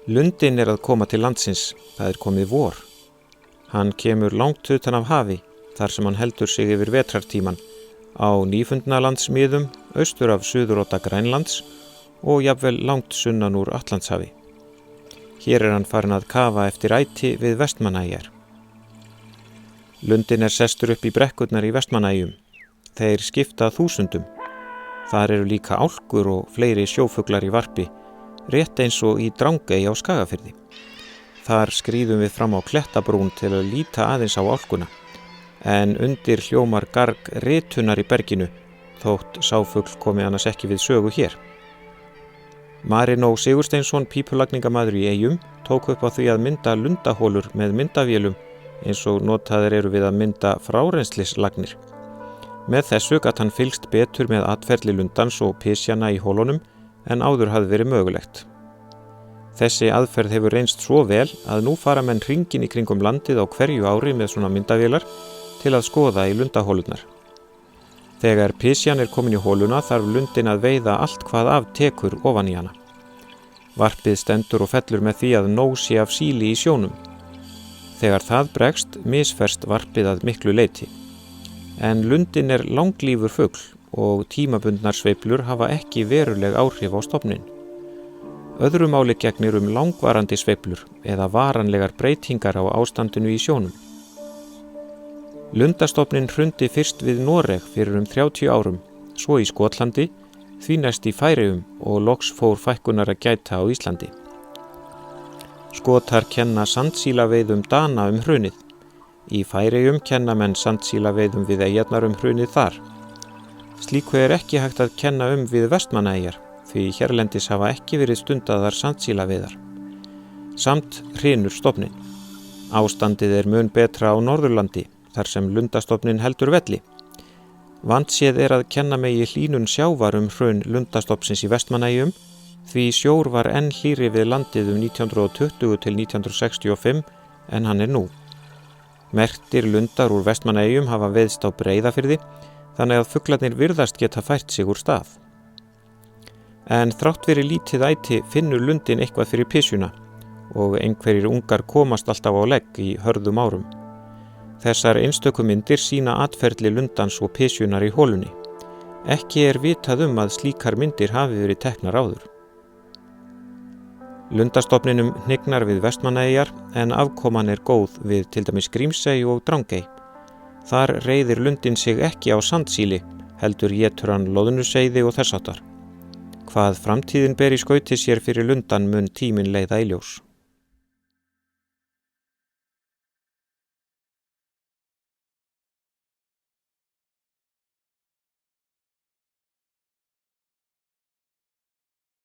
Lundinn að koma til landsins, það komið vor. Hann kemur langt utan af hafi, þar sem hann heldur sig yfir vetrartíman, á Nýfundnalandsmiðum, austur af suðurodda Grænlands og jafnvel langt sunnan úr Atlantshafi. Hér hann farinn að kafa eftir æti við Vestmannaeyjar. Lundinn sestur upp í brekkurnar í Vestmannaeyjum. Þeir skipta þúsundum. Þar eru líka álkur og fleiri sjófuglar í varpi, rétt eins og í Drangey á Skagafirði. Þar skríðum við fram á klettabrún til að líta aðeins á álkuna, en undir hljómar garg ritunar í berginu, þótt sáfugl komi annars ekki við sögu hér. Marinó Sigursteinsson, pípulagningamaður í Eyjum, tók upp á því að mynda lundahólur með myndavélum eins og notaðir eru við að mynda frárennslislagnir. Með þessu gat hann fylgst betur með atferli lundans og pysjana í hólunum en áður hafði verið mögulegt. Þessi aðferð hefur reynst svo vel að nú fara menn hringinn í kringum landið á hverju ári með svona myndavélar til að skoða í lundahólurnar. Þegar pysjan komin í hóluna þarf lundinn að veiða allt hvað af tekur ofan í hana. Varpið stendur og fellur með því að nóg sé af síli í sjónum. Þegar það bregst, misferst varpið að miklu leyti. En lundinn langlífur fugl og tímabundnar sveiflur hafa ekki veruleg áhrif á stofninn. Öðru máli gegnir langvarandi sveiflur eða varanlegar breytingar á ástandinu í sjónum. Lundastofninn hrundi fyrst við Noreg fyrir 30 árum, svo í Skotlandi, því næst í Færeyjum og loks fór fækkunar að gæta á Íslandi. Skotar kenna sandsílaveiðum Dana hrunið. Í Færeyjum kenna menn sandsílaveiðum við eyjarnar hrunið þar. Slíku ekki hægt að kenna við Vestmannaeyjar, því hérlendis hafa ekki verið stundaðar sandsílaveiðar. Samt hrynur stofninn. Ástandið mun betra á Norðurlandi, þar sem lundastofninn heldur velli. Vandséð að kenna megi hlýnun sjávar hrun lundastofnsins í Vestmannaeyjum, því sjór var enn hlýrri við landið 1920 til 1965 en hann nú. Merktir lundar úr Vestmannaeyjum hafa veiðst á Breiðafirði, þannig að fuglarnir virðast geta fært sig úr stað. En þrátt fyrir lítið æti finnur lundinn eitthvað fyrir pysjuna og einhverjir ungar komast alltaf á legg í hörðum árum. Þessar einstöku myndir sýna atferli lundans og pysjunar í hólunni. Ekki vitað að slíkar myndir hafi verið teknar áður. Lundastofninum hnignar við Vestmannaeyjar en afkoman góð við til dæmis Grímsey og Drangey. Þar reiðir lundinn sig ekki á sandsíli, heldur étur hann loðnuseiði og þess háttar. Hvað framtíðin ber í skauti sér fyrir lundan mun tíminn leiða í ljós.